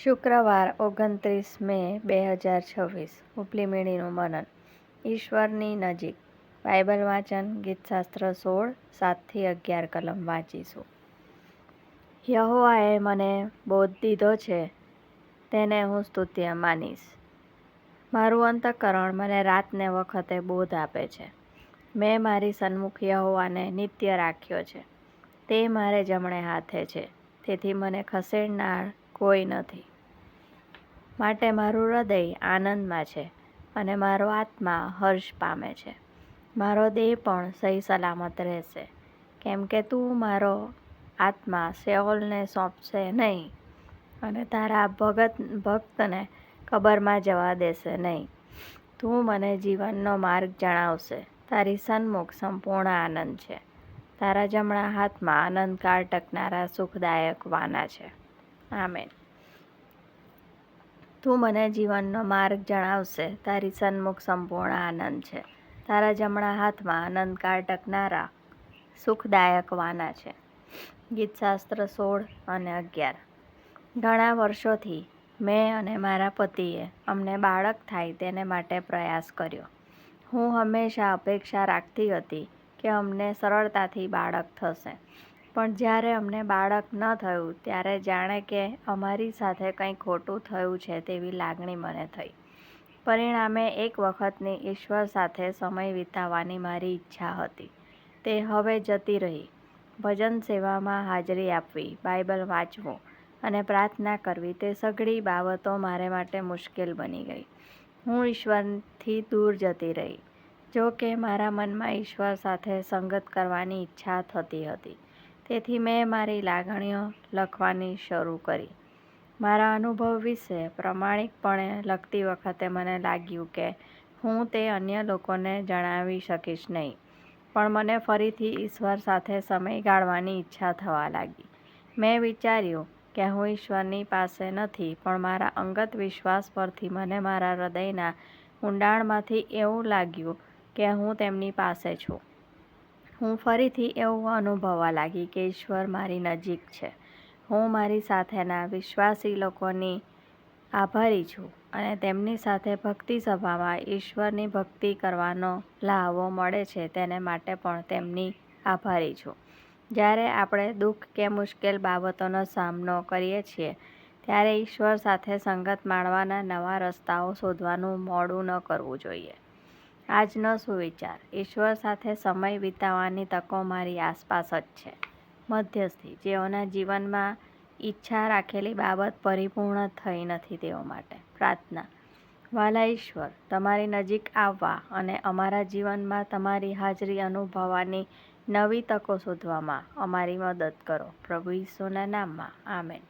શુક્રવાર 29 મે 2026 ઉપલીમેળીનું મનન. ઈશ્વરની નજીક. બાઇબલ વાંચન ગીતશાસ્ત્ર 16, 7-11 કલમ વાંચીશું. યહોવાએ મને બોધ દીધો છે, તેને હું સ્તુત્ય માનીશ. મારું અંતઃકરણ મને રાતને વખતે બોધ આપે છે. મેં મારી સન્મુખ યહોવાને નિત્ય રાખ્યો છે. તે મારે જમણે હાથે છે, તેથી મને ખસેડનાર કોઈ નથી. માટે મારું હૃદય આનંદમાં છે અને મારો આત્મા હર્ષ પામે છે. મારો દેહ પણ સહી સલામત રહેશે, કેમ કે તું મારો આત્મા શેઓલને સોંપશે નહીં અને તારા ભક્તને કબરમાં જવા દેશે નહીં. તું મને જીવનનો માર્ગ જણાવશે. તારી સન્મુખ સંપૂર્ણ આનંદ છે. તારા જમણા હાથમાં અનંતકાળ ટકનારા સુખદાયક વાના છે. આમેન. તું મને જીવનનો માર્ગ જણાવશે. તારી સન્મુખ સંપૂર્ણ આનંદ છે. તારા જમણા હાથમાં અનંતકાળ ટકનારા સુખદાયક વાના છે. ગીતશાસ્ત્ર 16 અને 11. ઘણા વર્ષોથી મેં અને મારા પતિએ અમને બાળક થાય તેને માટે પ્રયાસ કર્યો. હું હંમેશા અપેક્ષા રાખતી હતી કે અમને સરળતાથી બાળક થશે, પણ જ્યારે અમને બાળક ન થયું ત્યારે જાણે કે અમારી સાથે કંઈ ખોટું થયું છે તેવી લાગણી મને થઈ. પરિણામે એક વખતની ઈશ્વર સાથે સમય વિતાવવાની મારી ઈચ્છા હતી, તે હવે જતી રહી. ભજન સેવામાં હાજરી આપવી, બાઇબલ વાંચવું અને પ્રાર્થના કરવી તે સઘળી બાબતો મારે માટે મુશ્કેલ બની ગઈ. હું ઈશ્વરથી દૂર જતી રહી. જો કે મારા મનમાં ઈશ્વર સાથે સંગત કરવાની ઈચ્છા થતી હતી, તેથી મેં મારી લાગણીઓ લખવાની શરૂ કરી. મારા અનુભવ વિશે પ્રામાણિકપણે લખતી વખતે મને લાગ્યું કે હું તે અન્ય લોકોને જણાવી શકીશ નહીં, પણ મને ફરીથી ઈશ્વર સાથે સમય ગાળવાની ઈચ્છા થવા લાગી. મેં વિચાર્યું કે હું ઈશ્વરની પાસે નથી, પણ મારા અંગત વિશ્વાસ પરથી મને મારા હૃદયના ઊંડાણમાંથી એવું લાગ્યું કે હું તેમની પાસે છું. હું ફરીથી એવું અનુભવવા લાગી કે ઈશ્વર મારી નજીક છે. હું મારી સાથેના વિશ્વાસી લોકોની આભારી છું અને તેમની સાથે ભક્તિ સભામાં ઈશ્વરની ભક્તિ કરવાનો લહાવો મળે છે તેને માટે પણ તેમની આભારી છું. જ્યારે આપણે દુઃખ કે મુશ્કેલ બાબતોનો સામનો કરીએ છીએ ત્યારે ઈશ્વર સાથે સંગત માણવાના નવા રસ્તાઓ શોધવાનું મોડું ન કરવું જોઈએ. આજનો સુવિચાર. ઈશ્વર સાથે સમય વિતાવવાની તકો મારી આસપાસ જ છે. મધ્યસ્થી. જેઓના જીવનમાં ઈચ્છા રાખેલી બાબત પરિપૂર્ણ થઈ નથી તેઓ માટે પ્રાર્થના. વ્હાલા ઈશ્વર, તમારી નજીક આવવા અને અમારા જીવનમાં તમારી હાજરી અનુભવવાની નવી તકો શોધવામાં અમારી મદદ કરો. પ્રભુ ઈસુના નામમાં. આમેન.